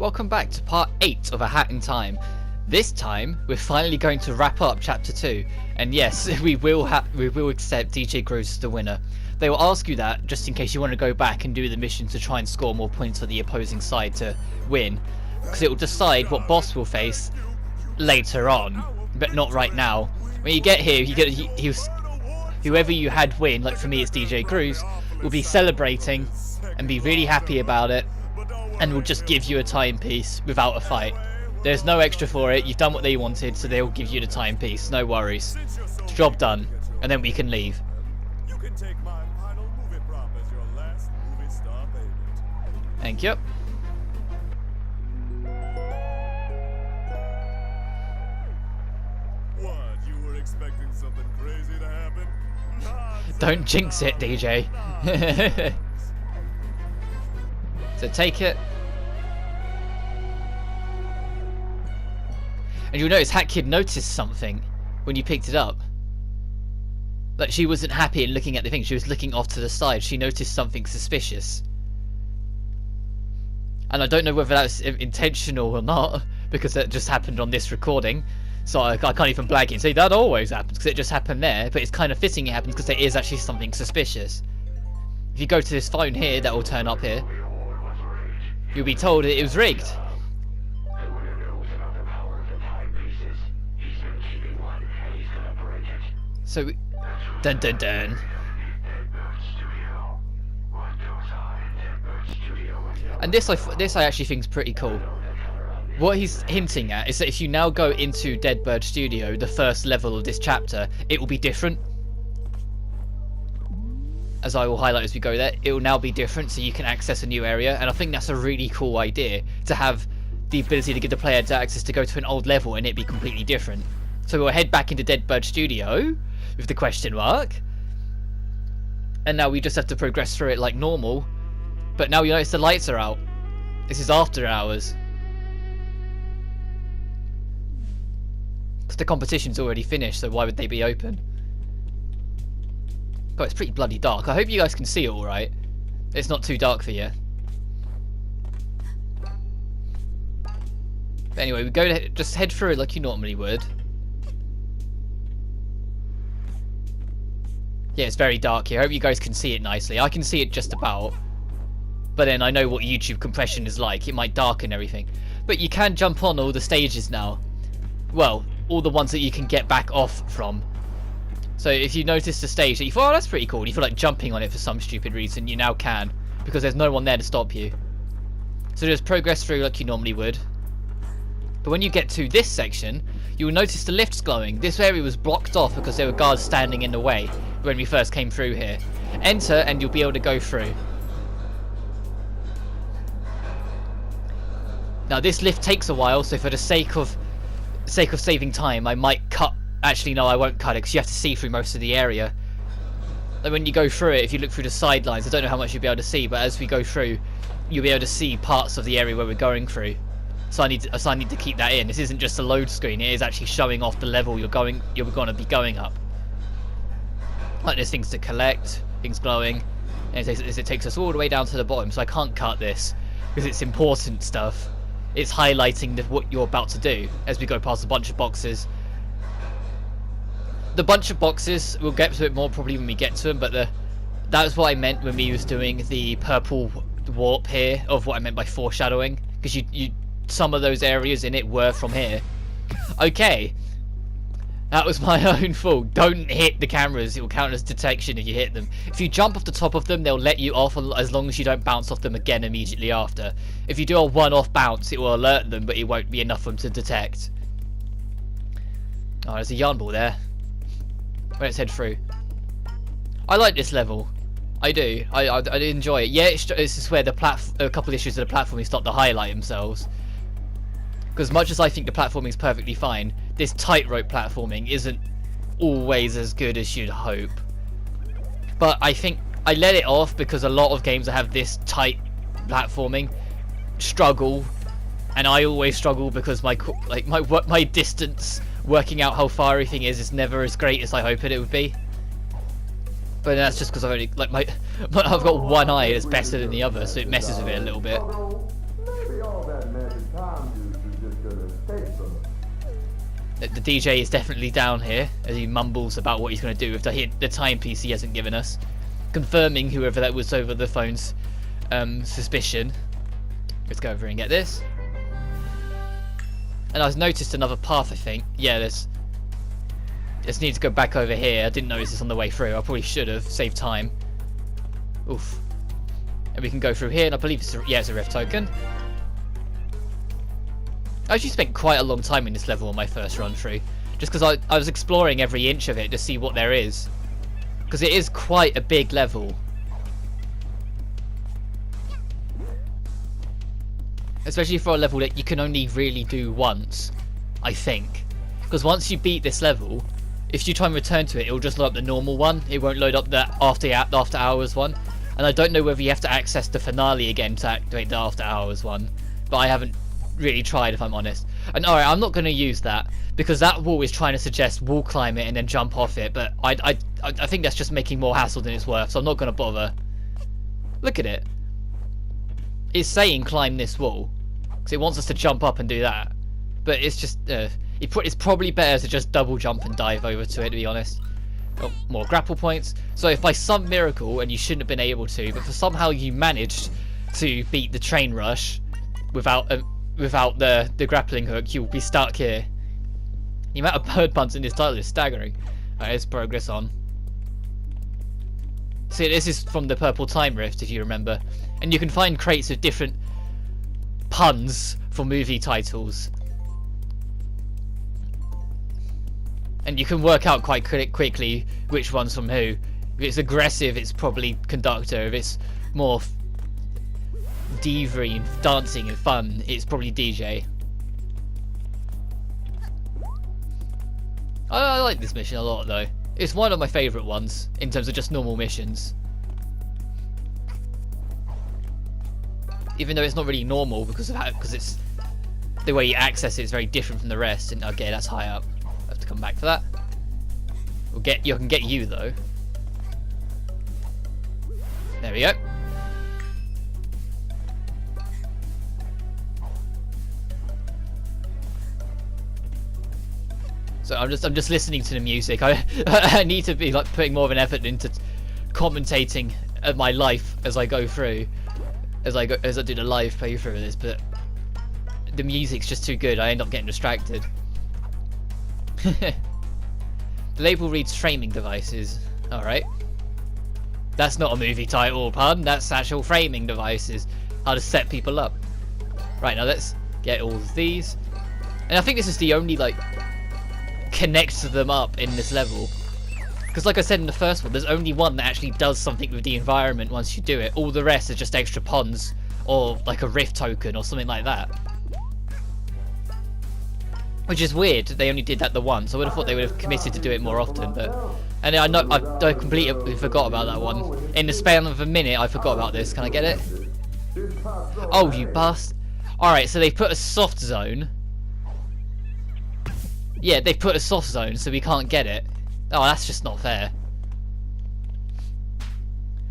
Welcome back to part 8 of A Hat in Time. This time, we're finally going to wrap up chapter 2, and yes, we will accept DJ Groves as the winner. They will ask you that just in case you want to go back and do the mission to try and score more points for the opposing side to win, because it will decide what boss we'll face later on, but not right now. When you get here, whoever you had win, like for me it's DJ Groves, will be celebrating and be really happy about it, and will just give you a timepiece without a fight. There's no extra for it, you've done what they wanted, so they'll give you the timepiece, no worries. Job done, and then we can leave. You can take my final movie prop as your last movie star favorite. Thank you. What, you were expecting something crazy to happen? Don't jinx it, DJ. So take it. And you'll notice Hat Kid noticed something when you picked it up. Like, she wasn't happy in looking at the thing, she was looking off to the side. She noticed something suspicious. And I don't know whether that's intentional or not, because that just happened on this recording. So I can't even blag it and say that always happens, because it just happened there. But it's kind of fitting it happens because there is actually something suspicious. If you go to this phone here, that will turn up here. You'll be told that it was rigged. So, dun dun dun. And this I actually think is pretty cool. What he's hinting at is that if you now go into Deadbird Studio, the first level of this chapter, it will be different. As I will highlight as we go there, it will now be different, so you can access a new area, and I think that's a really cool idea, to have the ability to give the player access to go to an old level and it be completely different. So we'll head back into Deadbird Studio, with the question mark, and now we just have to progress through it like normal, but now you notice the lights are out. This is after hours. Because the competition's already finished, so why would they be open? God, it's pretty bloody dark. I hope you guys can see it alright. It's not too dark for you. But anyway, we go to just head through it like you normally would. Yeah, it's very dark here. I hope you guys can see it nicely. I can see it just about. But then I know what YouTube compression is like. It might darken everything. But you can jump on all the stages now. Well, all the ones that you can get back off from. So if you notice the stage that you thought, oh, that's pretty cool, and you feel like jumping on it for some stupid reason, you now can, because there's no one there to stop you. So just progress through like you normally would. But when you get to this section, you will notice the lift's glowing. This area was blocked off because there were guards standing in the way when we first came through here. Enter and you'll be able to go through. Now this lift takes a while, so for the sake of saving time, I might cut. Actually, no, I won't cut it because you have to see through most of the area. And when you go through it, if you look through the sidelines, I don't know how much you'll be able to see, but as we go through, you'll be able to see parts of the area where we're going through. So I need to keep that in. This isn't just a load screen; it is actually showing off the level you're going to be going up. Like there's things to collect, things glowing, and it takes us all the way down to the bottom. So I can't cut this because it's important stuff. It's highlighting what you're about to do as we go past a bunch of boxes. The bunch of boxes, we'll get to it more probably when we get to them, but that was what I meant when we was doing the purple warp here, of what I meant by foreshadowing, because you some of those areas in it were from here. Okay, that was my own fault. Don't hit the cameras, it will count as detection if you hit them. If you jump off the top of them, they'll let you off as long as you don't bounce off them again immediately after. If you do a one-off bounce, it will alert them, but it won't be enough for them to detect. Oh, there's a yarn ball there. Let's head through. I like this level. I do. I enjoy it. Yeah, it's just where a couple of issues of the platforming start to highlight themselves. Because much as I think the platforming is perfectly fine, this tightrope platforming isn't always as good as you'd hope. But I think I let it off because a lot of games that have this tight platforming struggle, and I always struggle because my distance, working out how far everything is never as great as I hope it would be. But that's just because I've only I've got one eye that's better than the other, so it messes with it a little bit. Maybe all that magic The DJ is definitely down here as he mumbles about what he's going to do with the timepiece he hasn't given us, confirming whoever that was over the phone's suspicion. Let's go over and get this. And I've noticed another path, I think. Yeah, there's... Just need to go back over here. I didn't notice this on the way through. I probably should have saved time. Oof. And we can go through here, and I believe it's a rift token. I actually spent quite a long time in this level on my first run through, just because I was exploring every inch of it to see what there is, because it is quite a big level. Especially for a level that you can only really do once, I think. Because once you beat this level, if you try and return to it, it'll just load up the normal one. It won't load up the after hours one. And I don't know whether you have to access the finale again to activate the after hours one, but I haven't really tried, if I'm honest. And alright, I'm not going to use that because that wall is trying to suggest wall climb it and then jump off it, but I think that's just making more hassle than it's worth, so I'm not going to bother. Look at it. It's saying climb this wall because it wants us to jump up and do that, but it's just it's probably better to just double jump and dive over to it, to be honest. Oh, more grapple points. So if by some miracle, and you shouldn't have been able to, but for somehow you managed to beat the train rush without the grappling hook, you'll be stuck here. The amount of bird puns in this title is staggering. Alright, let's progress on. See, this is from the Purple Time Rift, if you remember. And you can find crates with different puns for movie titles. And you can work out quite quickly which one's from who. If it's aggressive, it's probably conductor. If it's more diva-y and dancing and fun, it's probably DJ. I like this mission a lot, though. It's one of my favourite ones in terms of just normal missions. Even though it's not really normal because it's the way you access it is very different from the rest. And okay, that's high up. I have to come back for that. You can get you though. There we go. So I'm just listening to the music. I need to be like putting more of an effort into commentating my life as I go through, as I do the live playthrough of this. But the music's just too good. I end up getting distracted. The label reads framing devices. All right. That's not a movie title, pun. That's actual framing devices. How to set people up. Right, now let's get all of these. And I think this is the only like connects them up in this level, because like I said in the first one, there's only one that actually does something with the environment once you do it. All the rest are just extra ponds or like a rift token or something like that, which is weird. They only did that the once. I would have thought they would have committed to do it more often, but and I know I completely forgot about that one. In the span of a minute I forgot about this. Can I get it? Oh, you bastard. Alright, so they put a soft zone. Yeah, they put a soft zone so we can't get it. Oh, that's just not fair.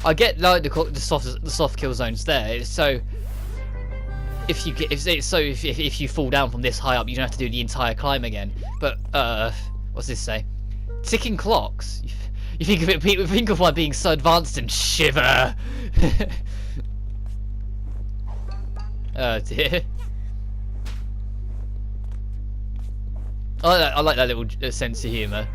I get like the soft kill zones there. It's so if you fall down from this high up, you don't have to do the entire climb again. But what's this say? Ticking clocks. You think of it? Think of one being so advanced and shiver. Oh dear. I like that little sense of humour.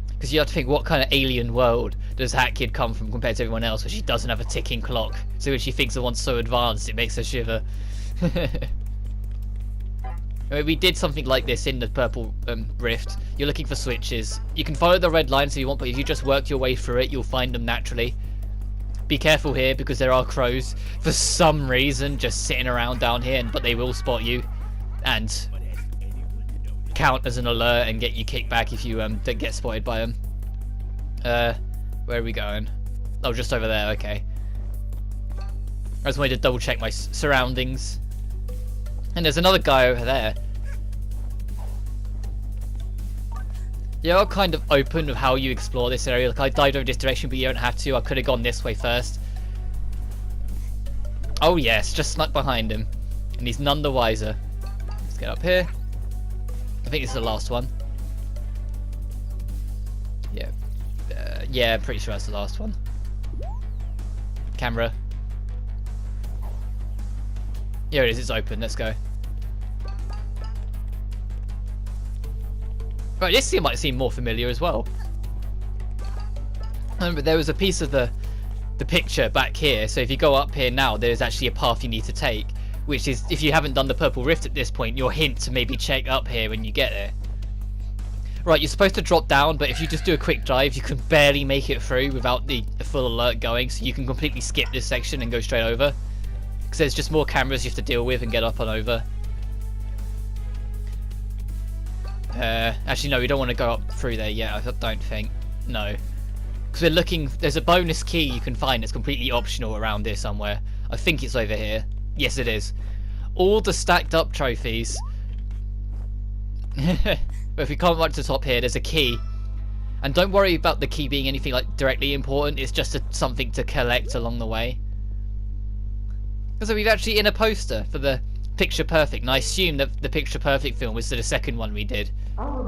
Because you have to think, what kind of alien world does that kid come from compared to everyone else where she doesn't have a ticking clock? So when she thinks the one's so advanced, it makes her shiver. I mean, we did something like this in the Purple Rift. You're looking for switches. You can follow the red lines if you want, but if you just work your way through it, you'll find them naturally. Be careful here, because there are crows, for some reason, just sitting around down here, but they will spot you. And count as an alert and get you kicked back if you don't get spotted by them. Where are we going? Oh, just over there, okay. I just wanted to double check my surroundings. And there's another guy over there. Yeah, I'm kind of open with how you explore this area. Like, I died over this direction, but you don't have to. I could have gone this way first. Oh yes, just snuck behind him. And he's none the wiser. Let's get up here. I think this is the last one. Yeah. Yeah, I'm pretty sure that's the last one. Camera. Here it is, it's open, let's go. Right, this scene might seem more familiar as well. But there was a piece of the picture back here, so if you go up here now, there's actually a path you need to take, which is, if you haven't done the purple rift at this point, your hint to maybe check up here when you get there. Right, you're supposed to drop down, but if you just do a quick dive, you can barely make it through without the full alert going, so you can completely skip this section and go straight over. Because there's just more cameras you have to deal with and get up and over. Actually, no, we don't want to go up through there yet, I don't think. No. Because we're looking, there's a bonus key you can find that's completely optional around here somewhere. I think it's over here. Yes, it is. All the stacked up trophies. But if we come right to the top here, there's a key. And don't worry about the key being anything like directly important, it's just something to collect along the way. So we've actually in a poster for the Picture Perfect, and I assume that the Picture Perfect film was the second one we did. Oh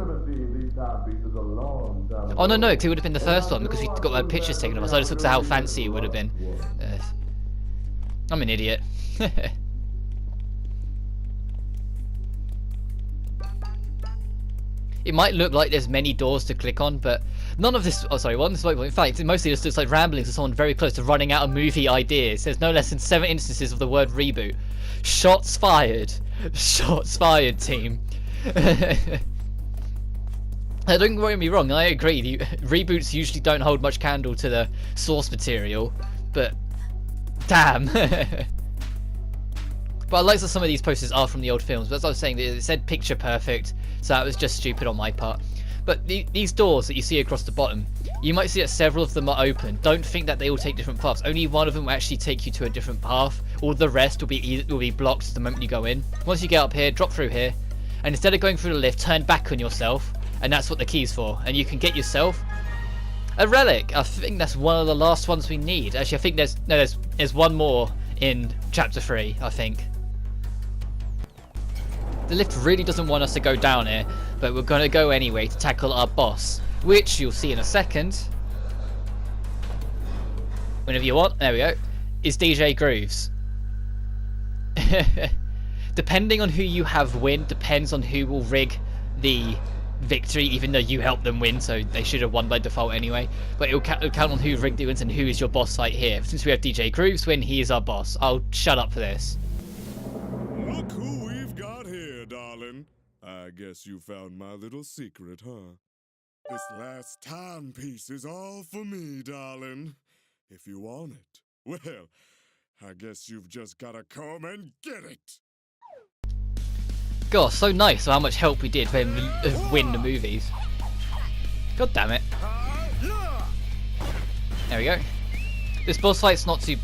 no, because it would have been the first one because we got our pictures taken of us. I just looked at how fancy it would have been. I'm an idiot. It might look like there's many doors to click on, but none of this. Oh, sorry, one. In fact, it mostly just looks like ramblings of someone very close to running out of movie ideas. There's no less than 7 instances of the word reboot. Shots fired. Shots fired, team. Don't get me wrong, I agree. Reboots usually don't hold much candle to the source material, but damn. But I like that some of these posters are from the old films. But as I was saying, it said Picture Perfect, so that was just stupid on my part. But these doors that you see across the bottom, you might see that several of them are open. Don't think that they all take different paths. Only one of them will actually take you to a different path. All the rest will be blocked the moment you go in. Once you get up here, drop through here, and instead of going through the lift, turn back on yourself, and that's what the key's for. And you can get yourself a relic. I think that's one of the last ones we need. Actually, I think there's one more in chapter 3, I think. The lift really doesn't want us to go down here, but we're going to go anyway to tackle our boss, which you'll see in a second. Whenever you want, there we go, is DJ Grooves. Depending on who you have win, depends on who will rig the victory, even though you helped them win, so they should have won by default anyway. But it'll count on who rigged the wins and who is your boss fight here. Since we have DJ Grooves win, he is our boss. I'll shut up for this. Look who we've got here, darling. I guess you found my little secret, huh? This last timepiece is all for me, darling. If you want it, well, I guess you've just gotta come and get it. God, so nice how much help we did when we win the movies. God damn it. There we go. This boss fight's not too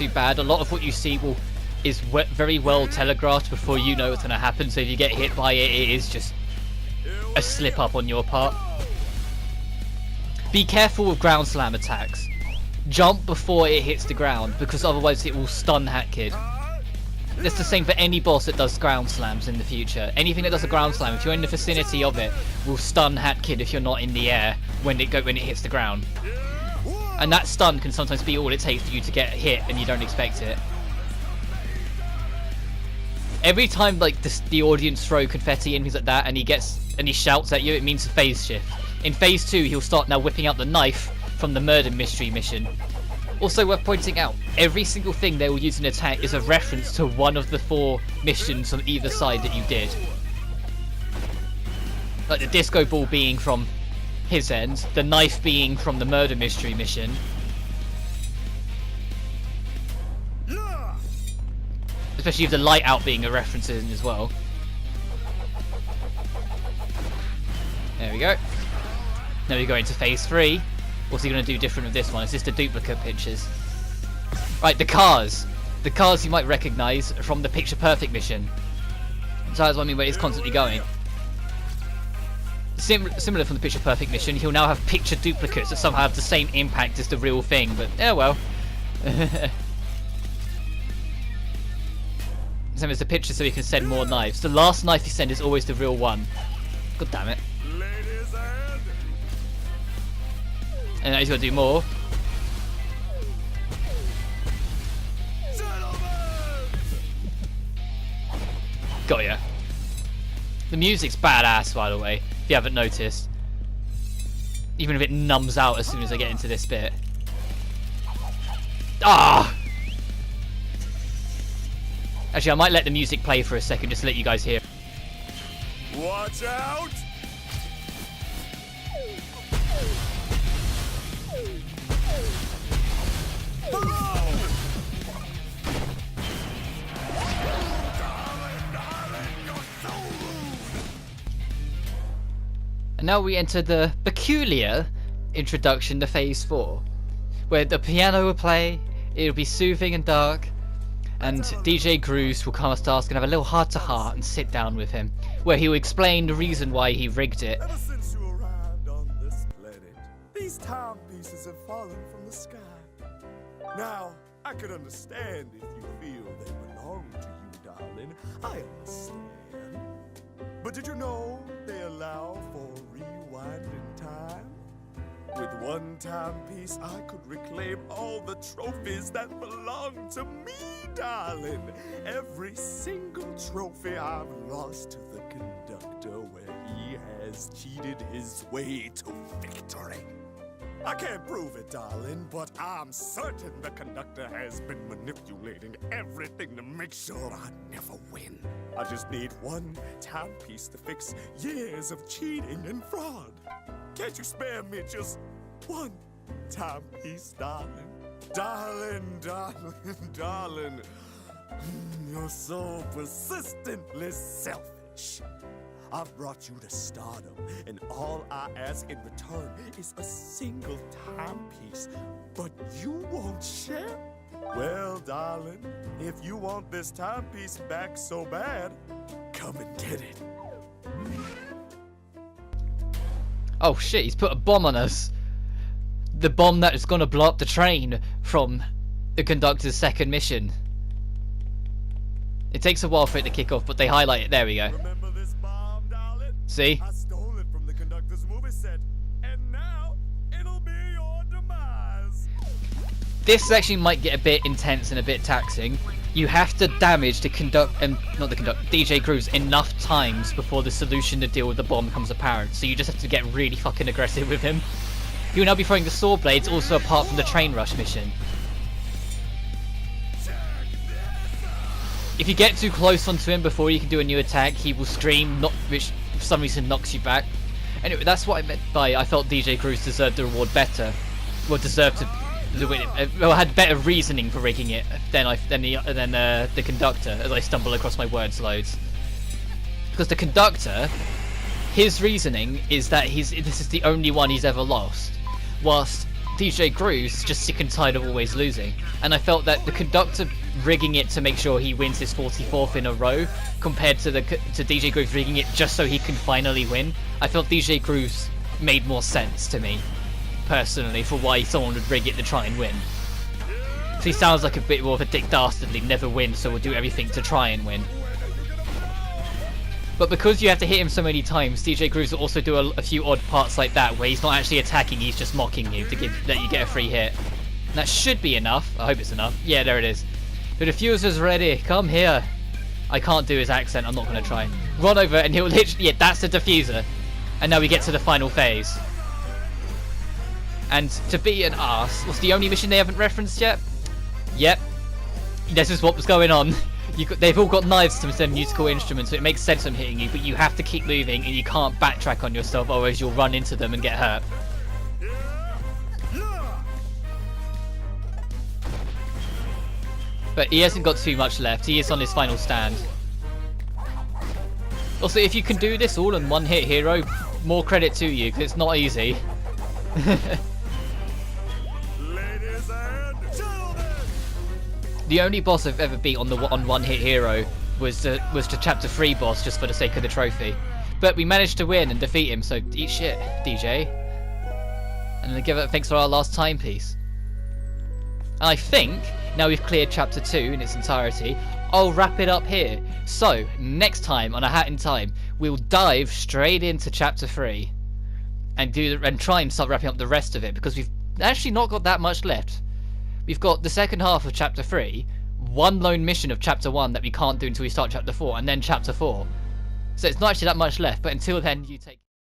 bad. A lot of what you see is very well telegraphed before you know what's going to happen. So if you get hit by it, it is just a slip up on your part. Be careful with ground slam attacks. Jump before it hits the ground, because otherwise it will stun Hat Kid. It's the same for any boss that does ground slams in the future. Anything that does a ground slam, if you're in the vicinity of it, will stun Hat Kid if you're not in the air when it hits the ground. And that stun can sometimes be all it takes for you to get hit and you don't expect it. Every time like the audience throw confetti and things like that, and he shouts at you, it means a phase shift. In phase 2, he'll start now whipping out the knife from the murder mystery mission. Also worth pointing out, every single thing they will use in attack is a reference to one of the 4 missions on either side that you did. Like the disco ball being from his end, the knife being from the murder mystery mission. Especially with the light out being a reference in as well. There we go. Now we go into phase 3. What's he going to do different with this one? It's just the duplicate pictures. Right, the cars. The cars you might recognise from the Picture Perfect mission. So that's what I mean where it's constantly going. Similar from the Picture Perfect mission, he'll now have picture duplicates that somehow have the same impact as the real thing, but yeah, well. Same as the picture so he can send more knives. The last knife you send is always the real one. God damn it. Ladies And now he's got to do more. Got ya. The music's badass, by the way, if you haven't noticed. Even if it numbs out as soon as I get into this bit. Ah! Actually, I might let the music play for a second just to let you guys hear. watch out! And now we enter the peculiar introduction to Phase 4, where the piano will play, it'll be soothing and dark, and DJ Grooves will come to us and have a little heart-to-heart and sit down with him, where he will explain the reason why he rigged it. Ever since you arrived on this planet, these timepieces have fallen from the sky. Now, I could understand if you feel they belong to you, darling. I understand. But did you know they allow for rewinding time? With one timepiece, I could reclaim all the trophies that belong to me, darling. Every single trophy I've lost to the conductor where he has cheated his way to victory. I can't prove it, darling, but I'm certain the conductor has been manipulating everything to make sure I never win. I just need one timepiece to fix years of cheating and fraud. Can't you spare me just one timepiece, darling? Darling, darling, darling. You're so persistently selfish. I've brought you to stardom, and all I ask in return is a single timepiece. But you won't share? Well, darling, if you want this timepiece back so bad, come and get it. Oh shit, he's put a bomb on us. The bomb that is gonna blow up the train from the conductor's second mission. It takes a while for it to kick off, but they highlight it. There we go. Remember this bomb, darling? See? I stole it from the conductor's movie set, and now it'll be your demise. This actually might get a bit intense and a bit taxing. You have to damage the DJ Grooves enough times before the solution to deal with the bomb becomes apparent. So you just have to get really fucking aggressive with him. He will now be throwing the sword blades, also apart from the train rush mission. If you get too close onto him before you can do a new attack, he will scream, which for some reason knocks you back. Anyway, that's what I meant by I felt DJ Grooves deserved the reward better. Well, deserved to win it. Well, I had better reasoning for rigging it than the conductor, as I stumble across my words loads. Because the conductor, his reasoning is that this is the only one he's ever lost, whilst DJ Grooves is just sick and tired of always losing. And I felt that the conductor rigging it to make sure he wins his 44th in a row, compared to DJ Grooves rigging it just so he can finally win, I felt DJ Grooves made more sense to me, personally, for why someone would rig it to try and win. So he sounds like a bit more of a dick dastardly, never win, so we'll do everything to try and win. But because you have to hit him so many times, DJ Grooves will also do a few odd parts like that, where he's not actually attacking, he's just mocking you to let you get a free hit. And that should be enough. I hope it's enough. Yeah, there it is. The diffuser's ready. Come here. I can't do his accent. I'm not going to try. Run over and he'll literally... Yeah, that's the diffuser. And now we get to the final phase. And to be an arse, what's the only mission they haven't referenced yet? Yep. This is what was going on. They've all got knives to their musical instruments, so it makes sense I'm hitting you, but you have to keep moving and you can't backtrack on yourself, otherwise you'll run into them and get hurt. But he hasn't got too much left. He is on his final stand. Also, if you can do this all in one hit hero, more credit to you, because it's not easy. Ladies and gentlemen. The only boss I've ever beat on one hit hero was the chapter 3 boss, just for the sake of the trophy. But we managed to win and defeat him, so eat shit, DJ. And then give it thanks for our last timepiece. And I think, now we've cleared chapter 2 in its entirety, I'll wrap it up here. So, next time on A Hat in Time, we'll dive straight into chapter 3 and try and start wrapping up the rest of it, because we've actually not got that much left. We've got the second half of chapter 3, one lone mission of chapter 1 that we can't do until we start chapter 4, and then chapter 4. So it's not actually that much left, but until then, you take...